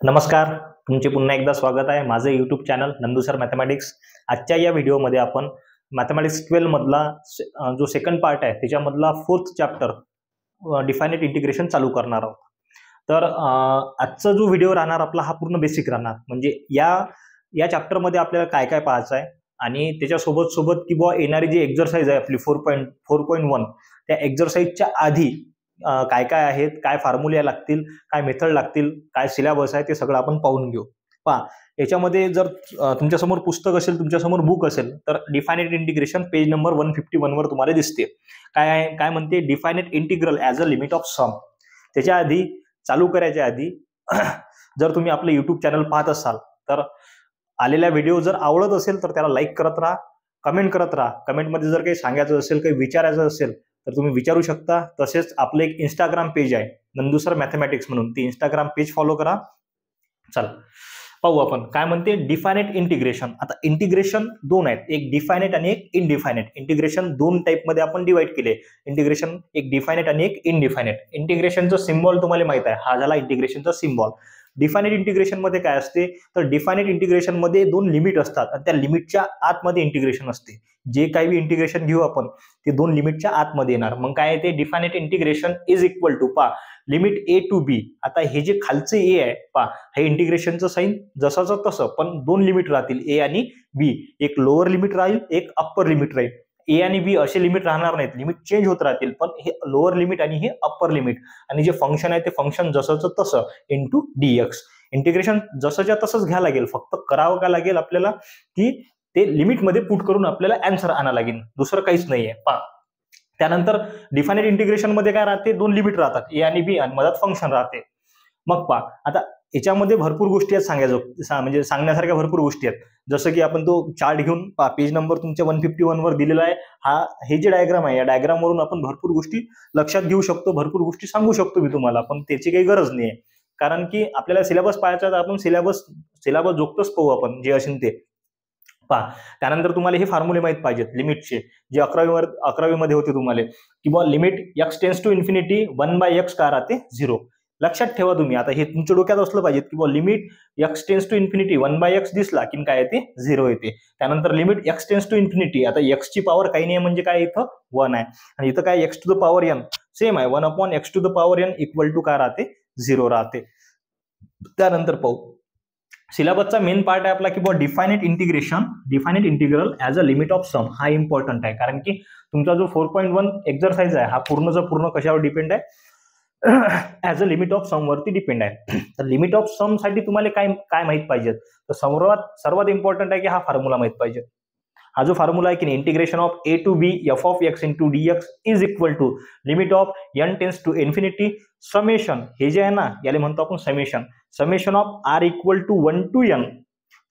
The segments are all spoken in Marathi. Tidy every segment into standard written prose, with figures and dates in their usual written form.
नमस्कार, तुमचे पुन्हा एकदा स्वागत आहे माझे YouTube channel Nandu sir mathematics. आजच्या या व्हिडिओमध्ये आपण मॅथमॅटिक्स 12 मधला जो सेकंड पार्ट आहे त्याच्यामधला 4th चॅप्टर डिफायनेट इंटिग्रेशन चालू करणार आहोत। तर आजचा जो व्हिडिओ राहणार आपला हा पूर्ण बेसिक राहणार, म्हणजे या चॅप्टरमध्ये आपल्याला काय काय पाहायचं आहे आणि त्याच्यासोबत सोबत की बुवा येणारी जी एक्झरसाइज आहे आपली 4.1 त्या एक्झरसाइजच्या आधी काय काय आहेत, काय फॉर्म्युले लागतील, काय मेथड लागतील, काय सिलेबस आहे ते सगळं आपण पाहून घेऊ। पहा, याच्यामध्ये जर तुमच्यासमोर पुस्तक असेल, तुमच्यासमोर बुक असेल तर डिफायनेट इंटिग्रेशन पेज नंबर 151 वर तुम्हाला दिसते। काय म्हणते, definite integral as a limit of sum. त्याच्या आधी चालू करायच्या आधी जर तुम्ही आपलं यूट्यूब चॅनल पाहत असाल तर आलेला व्हिडिओ जर आवडत असेल तर त्याला लाईक करत राहा, कमेंट करत राहा। कमेंटमध्ये जर काही सांगायचं असेल, काही विचारायचं असेल तर तुम्ही विचारू शकता। तसेच आपलं एक इंस्टाग्राम पेज आहे नंदू सर मॅथमॅटिक्स म्हणून, ती इंस्टाग्राम पेज फॉलो करा। चला पाहू आपण काय म्हणते डिफायनेट इंटिग्रेशन। आता इंटिग्रेशन दोन आहेत, एक डिफायनेट आणि एक इनडिफायनेट। इंटिग्रेशन दोन टाइप मध्ये आपण डिवाइड केले, इंटिग्रेशन एक डिफायनेट आणि एक इनडिफायनेट। इंटिग्रेशनचा सिम्बॉल तुम्हाला माहित आहे, हा झाला इंटिग्रेशनचा सिम्बॉल। डिफायनेट इंटिग्रेशन मध्ये काय असते तर डिफायनेट इंटिग्रेशन मध्ये दोन लिमिट असतात आणि त्या लिमिटच्या आतमध्ये इंटिग्रेशन असते। जे काही इंटिग्रेशन घेऊ आपण ते दोन लिमिटच्या आतमध्ये येणार। मग काय येते, डिफायनेट इंटिग्रेशन इज इक्वल टू पा लिमिट ए टू बी। आता हे जे खालचे ए आहे पा, हे इंटिग्रेशनचं साइन जसंच तसं, पण दोन लिमिट राहतील ए आणि बी। एक लोअर लिमिट राहील, एक अप्पर लिमिट राहील। ए आणि बी असे लिमिट राहणार नाहीत, लिमिट चेंज होत राहतील, पण हे लोअर लिमिट आणि हे अप्पर लिमिट आणि जे फंक्शन आहे ते फंक्शन जसंच तसं इंटू डीएक्स। इंटिग्रेशन जसंच्या तसंच घ्यायला लागेल, फक्त करावं काय लागेल आपल्याला की ते लिमिट मध्ये पुट करून आपल्याला आन्सर आणायला लागेल, दुसरं काहीच नाहीये। पहा, त्यानंतर डिफायनेट इंटिग्रेशन मध्ये काय राहते, दोन लिमिट राहतात ए आणि बी आणि मधात फंक्शन राहते। मग पहा, आता याच्यामध्ये भरपूर गोष्टी आहेत सांगायचं, म्हणजे सांगण्यासारख्या भरपूर गोष्टी आहेत। जसं की आपण तो चार्ट घेऊन पहा, पेज नंबर तुमच्या 151 वर दिलेला आहे। हे जे डायग्राम आहे या डायग्राम वरून आपण भरपूर गोष्टी लक्षात घेऊ शकतो, भरपूर गोष्टी सांगू शकतो मी तुम्हाला, पण त्याची काही गरज नाही आहे। कारण की आपल्याला सिलेबस पाहायचा तर आपण सिलेबस जोगतच पाहू आपण जे असेल ते। पहा, त्यानंतर तुम्हाला हे फॉर्म्युले माहित पाहिजेत लिमिटचे, जे 11वी मध्ये होते तुम्हाला, किंवा limit x tends to infinity 1/x काय राहते 0। लक्षात ठेवा तुम्ही, आता हे तुमच्या डोक्यात असलं पाहिजे की limit x tends to infinity 1/x दिसला की काय येते 0 येते। त्यानंतर limit x tends to infinity, आता x ची पॉवर काही नाही म्हणजे काय इथं 1 आहे आणि इथं काय x to the power n same आहे, 1/x to the power n equal to काय राहते 0 राहते। त्यानंतर पाहू सिलेबसचा मेन पार्ट आहे आपला की definite integral as a limit of sum. हा इम्पॉर्टंट आहे, कारण की तुमचा जो 4.1 एक्झरसाइज आहे हा पूर्णचा पूर्ण कशावर डिपेंड आहे, ॲज अ लिमिट ऑफ सम वरती डिपेंड आहे। तर लिमिट ऑफ सम साठी तुम्हाला काय माहित पाहिजे, तर सर्वात इम्पॉर्टंट आहे की हा फॉर्म्युला माहित पाहिजे। हा जो फॉर्म्युला आहे की integration of A to B F of X into dx is equal to limit of N tends to infinity summation, हे जे आहे ना याला म्हणतो आपण summation of R equal to 1 to N,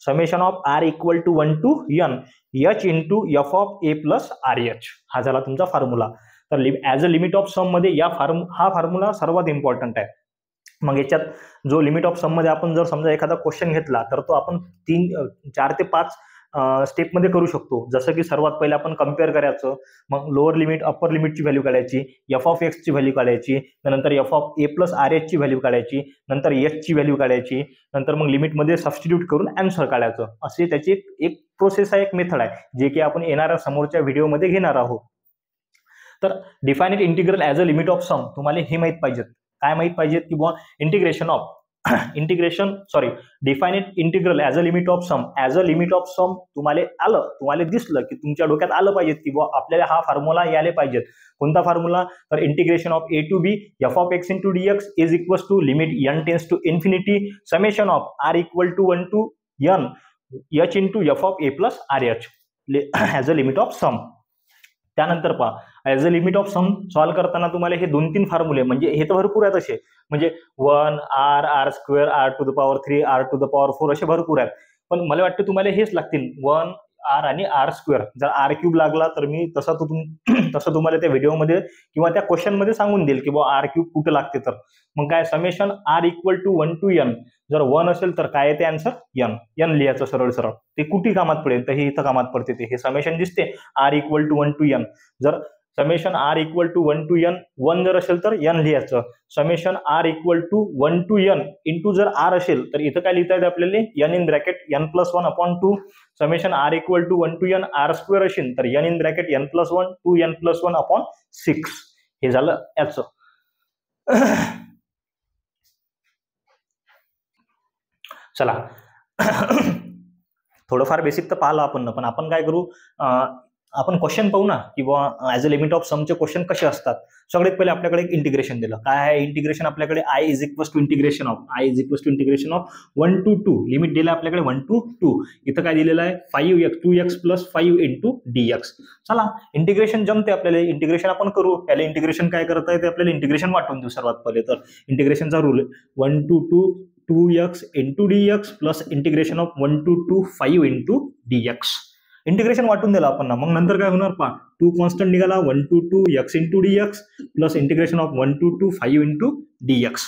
summation of R equal to 1 to N H into F of A plus R H. हा झाला तुमचा फॉर्म्युला। तर as a limit of sum मध्ये हा फॉर्म्युला सर्वात इम्पॉर्टंट आहे। मग याच्यात जो लिमिट ऑफ सम मध्ये आपण जर समजा एखादा क्वेश्चन घेतला तर तो आपण 4 ते 5 स्टेप मध्ये करू शकतो। जसं की सर्वात पहिले आपण कम्पेअर करायचं, मग लोअर लिमिट अप्पर लिमिटची व्हॅल्यू काढायची, एफ ऑफ एक्स ची व्हॅल्यू काढायची, नंतर F of A plus R H ची व्हॅल्यू काढायची, नंतर एच ची व्हॅल्यू काढायची, नंतर मग लिमिटमध्ये सबस्टिट्यूट करून आन्सर काढायचं। असे त्याची एक प्रोसेस आहे, एक मेथड आहे, जे की आपण येणाऱ्या समोरच्या व्हिडिओमध्ये घेणार आहोत। तर definite integral as a limit of sum तुम्हाला हे माहित पाहिजेत। काय माहित पाहिजेत की definite integral as a limit of sum तुम्हाला दिसलं की तुमच्या डोक्यात आलं पाहिजे की आपल्याला हा फॉर्म्युला यायला पाहिजेत। कोणता फॉर्म्युला, तर integration of A to B F of X into dx is equal to limit N tends to infinity summation of R equal to 1 to N H into F of A plus R H as a limit of sum. त्यानंतर पहा, as a limit of sum solve करताना तुम्हाला हे 2-3 फॉर्म्युले, म्हणजे हे तर भरपूर आहेत असे, म्हणजे 1 R square R to the power 3 R to the power 4 असे भरपूर आहेत। पण मला वाटतं तुम्हाला हेच लागतील 1 आर आणि आर स्क्वेअर। जर आर क्यूब लागला तर मी तसं तुम्हाला त्या व्हिडिओमध्ये किंवा त्या क्वेश्चन मध्ये सांगून देईल की आर क्यूब कुठे लागते। तर मग काय, summation R equal to 1 to N, जर 1 असेल तर काय येते आन्सर एन लिहायचं सरळ। ते कुठे कामात पडेल, तर हे इथं कामात पडते। हे समेशन दिसते R equal to 1 to N, जर summation R equal to 1 to n, 1 जर असेल तर n लिहायचं. Summation R equal to 1 to n into जर आर असेल तर इथं काय लिहिता येते आपल्याला n in bracket n+1/2. Summation R equal to 1 to n R square असेल तर n in bracket n+1 2n+1/6. हे झालं याचं. चला थोडंफार बेसिक तर पाहिलं आपण, पण आपण काय करू, आपण क्वेश्चन पाहू ना की बुवा ॲज अ लिमिट ऑफ समचे क्वेश्चन कसे असतात. सगळ्यात पहिले आपल्याकडे एक इंटिग्रेशन दिलं. काय आहे इंटिग्रेशन आपल्याकडे, i is equals to integration of 1 to 2. Limit दिलं आपल्याकडे 1 to 2. इथं काय दिलेलं आहे 5x 2x + 5 × dx. चला इंटिग्रेशन जमते आपल्याला, इंटिग्रेशन आपण करू. पहिले इंटिग्रेशन काय करता येते आपल्याला, इंटिग्रेशन वाटून देऊ. सर्वात पहिले तर इंटिग्रेशनचा rule 1 to 2 2x × dx plus integration of 1 to 2 5 × dx. इंटिग्रेशन वाटून दिलं आपण ना. मग नंतर काय होणार पहा, 2 कॉन्स्टंट निघाला 1 to 2 x × dx plus integration of 1 to 2 5 × dx.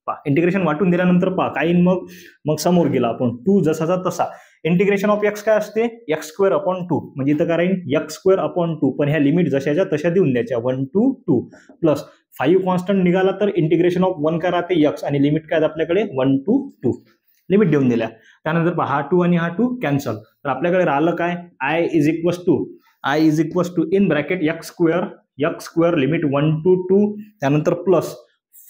पहा इंटिग्रेशन वाटून दिल्यानंतर पहा काय मग समोर गेला आपण 2 जसाचा तसा. इंटिग्रेशन ऑफ x काय असते x²/2, म्हणजे इथं काय राहील x²/2. पण ह्या लिमिट जशाच्या तशा देऊन द्यायच्या 1 to 2 प्लस 5 कॉन्स्टंट निघाला तर इंटिग्रेशन ऑफ 1 काय राहते x आणि लिमिट काय आपल्याकडे 1 to 2 लिमिट देऊन दिल्या. त्यानंतर पहा हा 2 आणि हा 2 कॅन्सल. तर आपल्याकडे राहिलं काय i is equals to in bracket x² limit 1 to 2 त्यानंतर plus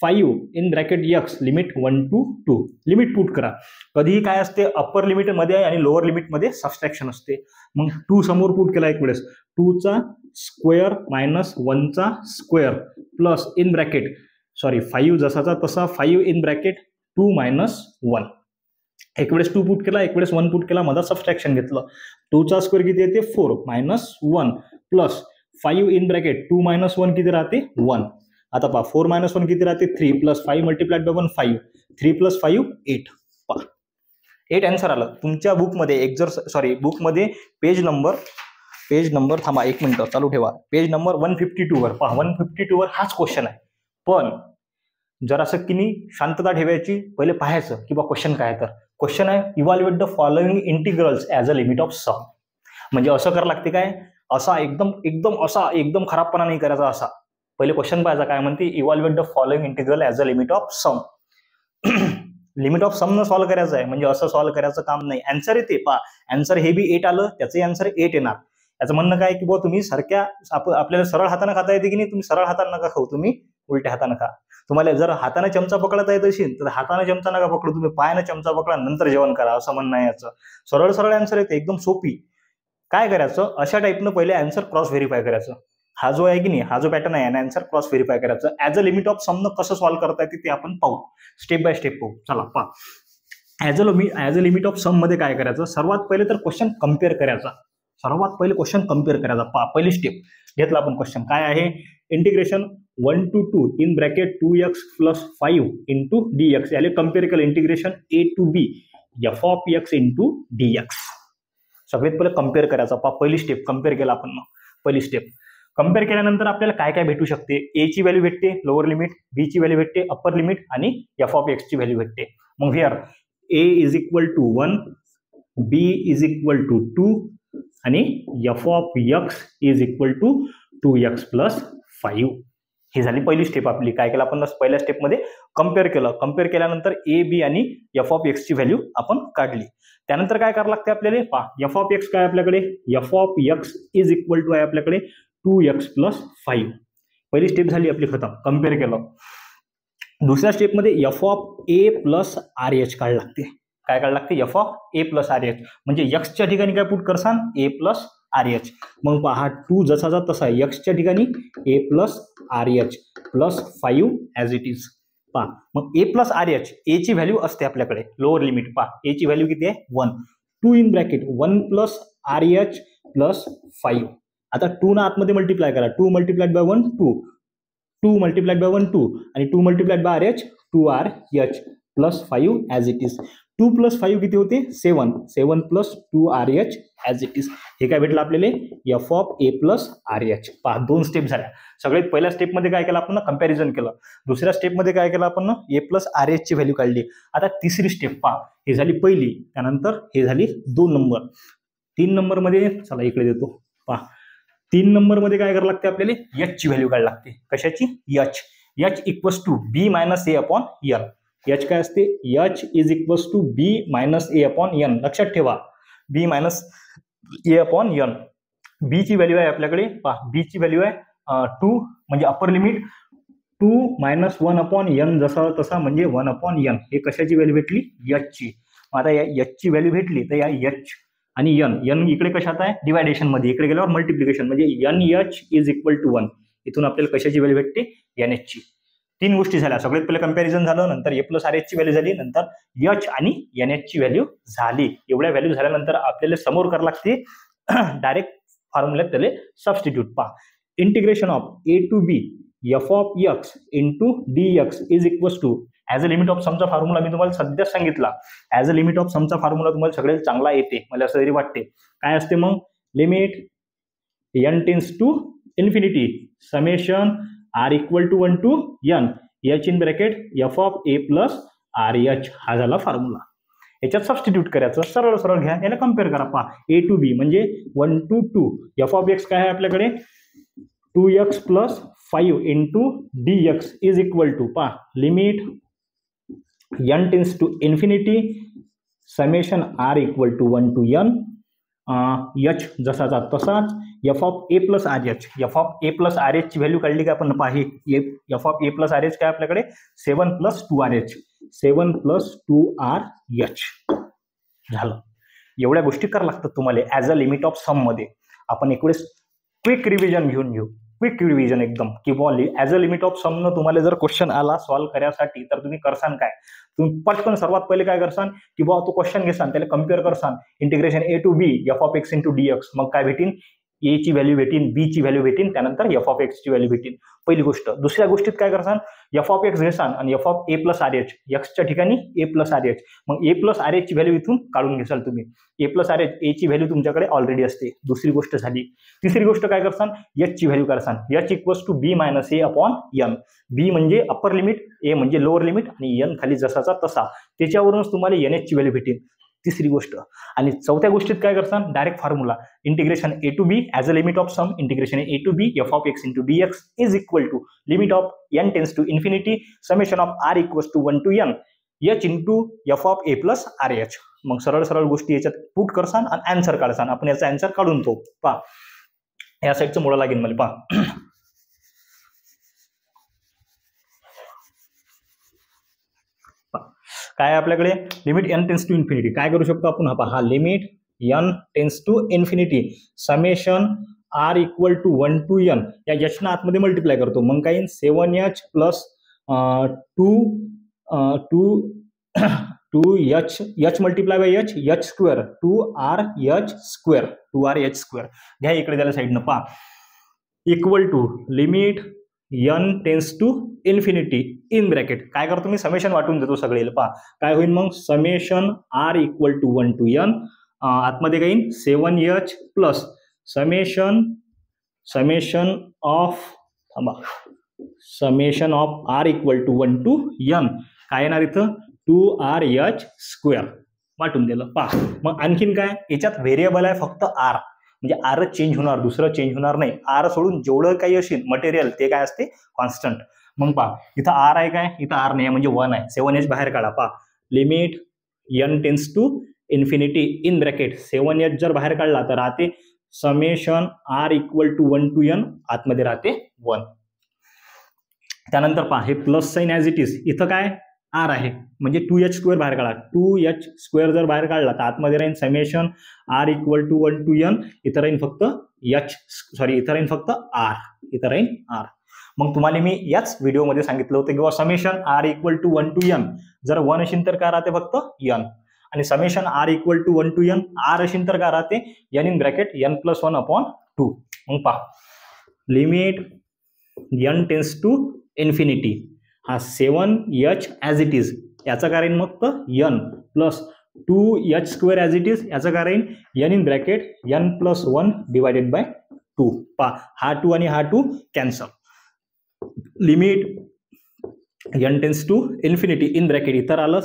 5 in bracket x limit 1 to 2. Limit put करा. कधीही काय असते अप्पर लिमिट मध्ये आणि लोअर लिमिट मध्ये सबस्ट्रॅक्शन असते. मग 2 समोर पुट केला एक वेळेस 2चा स्क्वेअर मायनस 1चा स्क्वेअर प्लस इन ब्रॅकेट 5 जसाचा तसा 5 इन ब्रॅकेट 2 - 1. एक वेळेस 2 पुट केला, एक वेळेस 1 पुट केला, मध्ये सबस्ट्रॅक्शन घेतलं. 2चा स्क्वेअर किती येते 4 - 1 प्लस 5 इन ब्रॅकेट 2 - 1 किती राहते 1. आता पहा 4 - 1 किती राहते 3 प्लस 5 मल्टिप्लाइड बाय 1 5. 3 + 5 8. पहा 8 आन्सर आलं तुमच्या बुकमध्ये. बुकमध्ये पेज नंबर थांबा 1 मिनिट चालू ठेवा. पेज नंबर 152 वर पहा. 152 वर हाच क्वेश्चन आहे. पण जर असं की नाही शांतता ठेवायची, पहिले पाहायचं की बा क्वेश्चन काय. तर क्वेश्चन आहे evaluate the following integrals as a limit of sum. म्हणजे असं करावं लागते काय, असा एकदम खराबपणा नाही करायचा. असा पहिले क्वेश्चन पाहायचा काय म्हणते, evaluate the following integral as a limit of sum. Limit of sum न सॉल्व्ह करायचं आहे, म्हणजे असं सॉल्व्ह करायचं काम नाही. आन्सर येते पहा, आन्सर हे बी 8 आलं, त्याचंही आन्सर 8 येणार. याचं म्हणणं काय की बुवा तुम्ही सारख्या आपल्याला सरळ हाताने खाता येते की नाही, तुम्ही सरळ हाताने नका खाऊ, तुम्ही उलट्या हाताने खा. तुम्हाला जर हाताने चमचा पकडता येत असेल तर हाताने चमचा नका पकडू, तुम्ही पायाने चमचा पकडा, नंतर जेवण करा, असं म्हणणं आहे याचं. सरळ आन्सर येते, एकदम सोपी. काय करायचं, अशा टाईपनं पहिले आन्सर क्रॉस व्हेरीफाय करायचं. हा जो आहे की नाही, हा जो पॅटर्न आहे आन्सर क्रॉस व्हेरीफाय करायचं. ॲज अ लिमिट ऑफ सम कसं सॉल्व्ह करता येते ते आपण पाहू, स्टेप बाय स्टेप पाहू. चला पहा. As a limit of sum मध्ये काय करायचं, सर्वात पहिले तर क्वेश्चन कम्पेअर करायचा. पहा पहिली स्टेप घेतला आपण. क्वेश्चन काय आहे, integration 1 to 2 in bracket 2x + 5 × dx. याले कम्पेअर केलं integration a to b f(x) × dx. सगळ्यात पहिले कम्पेअर करायचा. पहा पहिली स्टेप कम्पेअर केला आपण. पहिली स्टेप कम्पेअर केल्यानंतर आपल्याला काय काय भेटू शकते, a ची व्हॅल्यू भेटते लोअर लिमिट, b ची व्हॅल्यू भेटते अप्पर लिमिट आणि f(x) ची व्हॅल्यू भेटते. मग here a is equal to 1, b is equal to 2 आणि f(x) is equal to 2x + 5. ही झाली पहिली स्टेप आपली. काय केलं आपण पहिल्या स्टेपमध्ये कम्पेअर केलं. कम्पेअर केल्यानंतर a, b आणि f(x) ची व्हॅल्यू आपण काढली. त्यानंतर काय करावं लागते आपल्याला, पहा f(x) काय आपल्याकडे, f(x) इज इक्वल टू आहे आपल्याकडे 2x + 5. पहिली स्टेप झाली आपली खतम, कम्पेअर केलं. दुसऱ्या स्टेपमध्ये f(a + RH) काढ लागते. काय काढ लागते, f(a + RH) म्हणजे x च्या ठिकाणी काय पुट करसान a + RH. मग पहा 2 जसाचा तसा x च्या ठिकाणी a + RH plus 5 as it is. पहा मग a + RH, a ची व्हॅल्यू असते आपल्याकडे लोअर लिमिट. पहा a ची व्हॅल्यू किती आहे 1. 2 इन ब्रॅकेट 1 + RH + 5. आता 2 ना आतमध्ये मल्टिप्लाय करा. 2 मल्टिप्लाइड बाय 1 2, 2 मल्टिप्लाइड बाय 1 2 आणि 2 multiplied by RH 2RH plus 5 as it is. 2 + 5 किती होते 7, 7 + 2RH ॲज इट इज. हे काय भेटलं आपल्याला f(a + RH). पहा 2 स्टेप झाल्या. सगळ्यात पहिल्या स्टेपमध्ये काय केलं आपण, कंपॅरिझन केलं. दुसऱ्या स्टेपमध्ये काय केलं आपण, a + RH ची व्हॅल्यू काढली. आता तिसरी स्टेप पहा, ही झाली पहिली, त्यानंतर हे झाली 2 नंबर. 3 नंबर मध्ये चला इकडे देतो. पहा 3 नंबरमध्ये काय करावं लागते आपल्याला, एच ची व्हॅल्यू काढायला लागते. कशाची, H. H equals to B minus A upon N. H काय असते, H is equals to B minus A upon N. लक्षात ठेवा, B minus A upon N. B ची व्हॅल्यू आहे आपल्याकडे, पहा बी ची व्हॅल्यू आहे 2, म्हणजे upper limit 2 minus 1 upon N जसा तसा म्हणजे 1 अपॉन एन. हे कशाची व्हॅल्यू भेटली, एच ची. आता या एच ची व्हॅल्यू भेटली तर या एच आणि एन इकडे कशात आहे, डिवायडेशन मध्ये, इकडे गेल्यावर मल्टिप्लिकेशन, म्हणजे N H is equal to 1. इथून आपल्याला कशाची व्हॅल्यू भेटते, एन एच ची. 3 गोष्टी झाल्या. सगळ्यात पहिले कंपॅरिझन झालं, नंतर ए प्लस आर एच ची व्हॅल्यू झाली, नंतर एच आणि एन एच ची व्हॅल्यू झाली. एवढ्या व्हॅल्यू झाल्यानंतर आपल्याला समोर करावं लागते डायरेक्ट फॉर्म्युल्यात त्याला सबस्टिट्यूट. पहा, integration of A to B F of X into D X is equal to, as a limit of समचा फॉर्म्युला मी तुम्हाला सध्या सांगितला. ऍज अ लिमिट ऑफ समचा फॉर्म्युला तुम्हाला सगळ्यात चांगला येते, मला असं तरी वाटते. काय असते मग, limit N tends to infinity summation R equal to 1 to N H in bracket F of A plus R H. हा झाला फॉर्म्युला. याच्यात सबस्टिट्यूट करायचं, सरळ सरळ घ्या, याला कम्पेअर करा. पहा, ए टू बी म्हणजे 1 टू 2, एफ ऑफ एक्स काय आहे आपल्याकडे 2x plus 5 into D X is equal to, पहा limit N tends to infinity summation R equal to 1 to N H जसाचा तसाच F of A plus R H. F of A plus R H ची व्हॅल्यू काढली का आपण, पाहि F of A plus R H काय आपल्याकडे 7 plus 2 R H, 7 plus 2 R H झालं. एवढ्या गोष्टी करावं लागतात तुम्हाला as a limit of sum मध्ये. आपण एक वेळेस क्विक रिव्हिजन घेऊन घेऊ, क्विक रिव्हिजन एकदम, की बॉल as a limit of sum न तुम्हाला जर क्वेश्चन आला सॉल्व्ह करण्यासाठी तर तुम्ही करसान काय, तुम्ही पटकन सर्वात पहिले काय करसान की बाबा तो क्वेश्चन घेसान, त्याला कम्पेअर करसान, integration A to B F of X into D X. मग काय भेटीन, ए ची व्हॅल्यू भेटीन, बी ची व्हॅल्यू भेटीन, त्यानंतर एफ ऑफ एक्स ची व्हॅल्यू भेटीन. पहिली गोष्ट. दुसऱ्या गोष्टीत काय करसान, एफ ऑफ एक्स घेसान आणि F of A plus R H, एक्सच्या ठिकाणी ए प्लस आर एच, मग ए प्लस आर एच ची व्हॅल्यू इथून काढून घेसाल तुम्ही. A plus R H, A ची व्हॅल्यू तुमच्याकडे ऑलरेडी असते. दुसरी गोष्ट झाली. तिसरी गोष्ट काय करसान, एच ची व्हॅल्यू करसान, H equals to B minus A upon N. B म्हणजे अप्पर लिमिट, ए म्हणजे लोअर लिमिट आणि एन खाली जसाचा तसा, त्याच्यावरूनच तुम्हाला एन एच ची व्हॅल्यू भेटेल. तिसरी गोष्ट. आणि चौथ्या गोष्टीत काय करसान, direct formula integration A to B as a limit of sum integration A to B F of X into D X is equal to limit of N tends to infinity summation of R equals to 1 to N H into F of A plus R H. मग सरळ सरळ गोष्टी याच्यात पुट करसान आणि आन्सर काढसान. आपण याचा आन्सर काढून तो पहा, या साईडचं मोडा लागेल मला. पहा, काय आपल्याकडे limit N tends to infinity काय करू शकतो आपण, हा limit N tends to infinity summation R equal to 1 to N, या एच ना आतमध्ये मल्टिप्लाय करतो. मग काय 7h plus 2h multiply by H square 2rh square 2rh square. घ्या इकडे त्याला साईडनं. पहा, equal to limit N tends to infinity in bracket काय करतो मी, समेशन वाटून देतो सगळे. पहा काय होईल मग, summation R equal to 1 to N, आतमध्ये काही 7h plus summation of R equal to 1 to N काय येणार इथं 2rh स्क्वेअर वाटून दिलं. पहा, मग आणखीन काय, याच्यात व्हेरिएबल आहे फक्त आर, म्हणजे आर चेंज होणार, दुसरं चेंज होणार नाही. आर सोडून जेवढं काही असेल मटेरियल ते काय असते, कॉन्स्टंट. मग पहा इथं आर आहे काय, इथं आर नाही म्हणजे 1 आहे. 7h बाहेर काढा. पहा limit N tends to infinity in bracket 7h जर बाहेर काढला तर राहते summation R equal to 1 to N, आतमध्ये राहते 1. त्यानंतर पहा हे plus sign as it is, इथं काय आर आहे म्हणजे 2h स्क्वेअर बाहेर काढा. 2h स्क्वेअर जर बाहेर काढला तर आतमध्ये राहील summation R equal to 1 to N, इथं राहील फक्त इथं राहील फक्त आर, इथं राहील आर. मग तुम्हाला मी याच व्हिडिओमध्ये सांगितलं होतं की summation R equal to 1 to N जर 1 असेल तर काय राहते फक्त एन, आणि summation R equal to 1 to N R असेल तर काय राहते N in bracket N plus 1 upon 2. मग पहा limit N tends to infinity, हा 7h ॲज इट इज, याचं कारण मग N plus 2h square as it is, याचं कारण N in bracket N plus 1 divided by 2. पहा हा 2 आणि हा 2 cancel. Limit N tends to infinity in bracket इथं आलं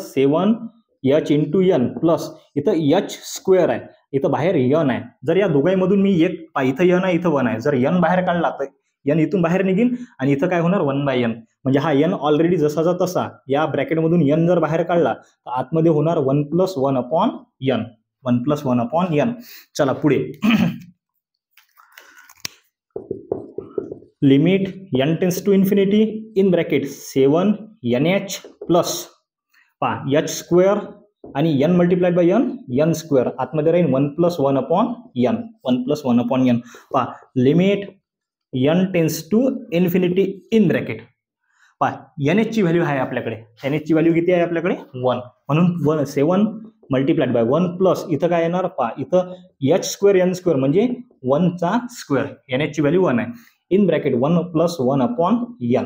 एच इंटू एन प्लस इथं एच स्क्वेअर आहे, इथं बाहेर एन आहे. जर या दोघांमधून मी एक इथं एन आहे इथं वन आहे, जर एन बाहेर काढला तर एन इथून बाहेर निघीन आणि इथं काय होणार 1/n. म्हणजे हा एन ऑलरेडी जसाचा तसा या ब्रॅकेटमधून एन जर बाहेर काढला तर आतमध्ये होणार 1 + 1/n. 1 + 1/n. चला पुढे limit n tends to infinity in bracket 7nh plus H square आणि n multiplied by n square आतमध्ये राहील 1 + 1/n. 1 + 1/n. Limit n tends to infinity in bracket NH ची व्हॅल्यू आहे आपल्याकडे, NH ची व्हॅल्यू किती आहे आपल्याकडे 1, म्हणून 7 मल्टिप्लाइड बाय 1 प्लस इथं काय येणार इथं h स्क्वेअर n स्क्वेअर म्हणजे 1 चा स्क्वेअर. NH ची व्हॅल्यू 1 आहे इन ब्रॅकेट 1 + 1/n.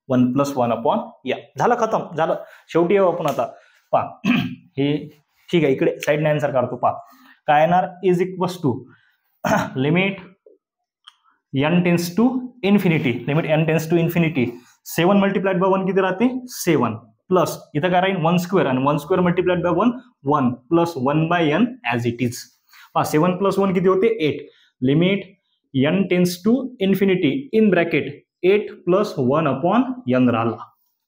1 + 1/n. झालं, खतम झालं. शेवटी येऊ आपण आता हे ठीक आहे. इकडे साईडने आन्सर काढतो काय येणार is equals to limit n tends to infinity. Limit n tends to infinity 7 multiplied by 1 किती राहते 7 प्लस इथं काय राहील 1 स्क्वेअर आणि 1 square multiplied by 1 1 plus 1/n as it is. 7 + 1 किती होते 8. Limit n tends to infinity in bracket 8 + 1/n राहिला.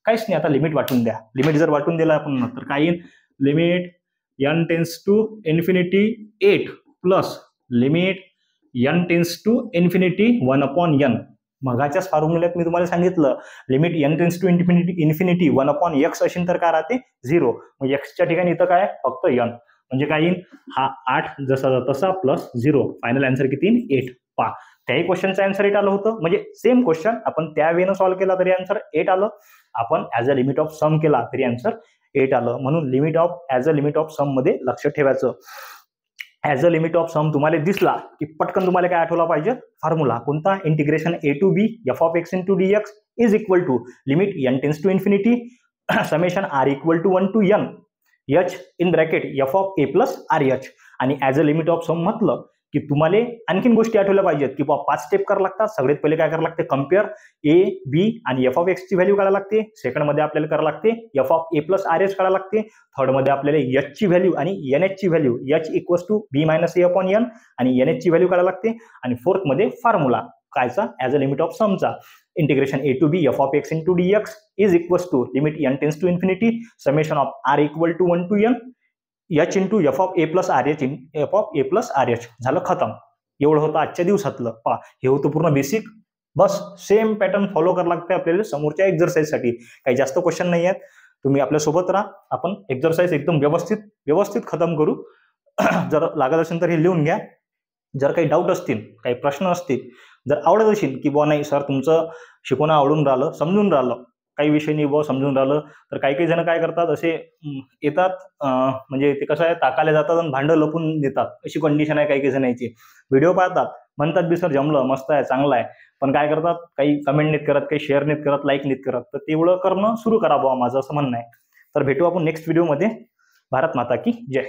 काहीच नाही, आता लिमिट वाटून द्या. लिमिट जर वाटून दिला आपण तर काय येईल limit n tends to infinity 8 plus limit n tends to infinity 1/n. मगाच्याच फॉर्म्युल्यात मी तुम्हाला सांगितलं limit n tends to infinity 1/x असेल तर काय राहते 0. मग एक्सच्या ठिकाणी इथं काय फक्त n म्हणजे काय येईल हा 8 जसा तसा प्लस 0. फायनल आन्सर किती येईल 8. त्याही क्वेश्चनचं आन्सर 8 आलं होतं. म्हणजे सेम क्वेश्चन आपण त्या वेनं सॉल्व्ह केला तरी आन्सर 8 आलं. आपण as a limit of sum केला तरी आन्सर 8 आलं. म्हणून limit of as a limit of sum मध्ये लक्ष ठेवायचं. As a limit of sum तुम्हाला दिसला की पटकन तुम्हाला काय आठवला पाहिजे फॉर्म्युला कोणता integration a to b f(x) * dx is equal to limit n tends to infinity summation r = 1 to n h in bracket f(a + rh). आणि as a limit of sum म्हटलं की तुम्हाला आणखीन गोष्टी आठवल्या पाहिजेत की 5 स्टेप करावं लागतात. सगळ्यात पहिले काय करावं लागते कम्पेअर a b आणि f(x) ची व्हॅल्यू काढायला लागते. सेकंड मध्ये आपल्याला करावं लागते f(a + rh) काढायला लागते. थर्ड मध्ये आपल्याला h ची व्हॅल्यू आणि nh ची व्हॅल्यू h = b - a/n आणि nh ची व्हॅल्यू काढायला लागते. आणि फोर्थ मध्ये फॉर्म्युला कायचा ॲज अ लिमिट ऑफ समचा integration a to b f(x) * dx is equals to limit n tends to infinity summation of r = 1 to n h into f(a + rh) f(a + rh). झालं, खतम. एवढं होतं आजच्या दिवसातलं. हे होतं पूर्ण बेसिक. बस सेम पॅटर्न फॉलो करावं लागते आपल्याला समोरच्या एक्झरसाइजसाठी. काही जास्त क्वेश्चन नाही आहेत. तुम्ही आपल्या सोबत राहा. आपण एक्झरसाइज एकदम व्यवस्थित खतम करू. जर लागत असेल तर हे लिहून घ्या. जर काही डाऊट असतील काही प्रश्न असतील जर आवडत असेल की बुवा नाही सर तुमचं शिकवणं आवडून राहिलं समजून राहिलं काही विषय नाही बुवा समजून राहिलं तर काही जण काय करतात असे येतात म्हणजे ते कसं आहे ताकाला जातात आणि भांडं लपून देतात अशी कंडिशन आहे काही जणांची. व्हिडिओ पाहतात म्हणतात बी सर जमलं मस्त आहे चांगलं आहे पण काय करतात काही कमेंट नाहीत करत काही शेअर नाहीत करत लाईक नाहीत करत. तर तेवढं करणं सुरू करा बुवा माझं असं म्हणणं आहे. तर भेटू आपण नेक्स्ट व्हिडिओमध्ये. भारत माता की जय.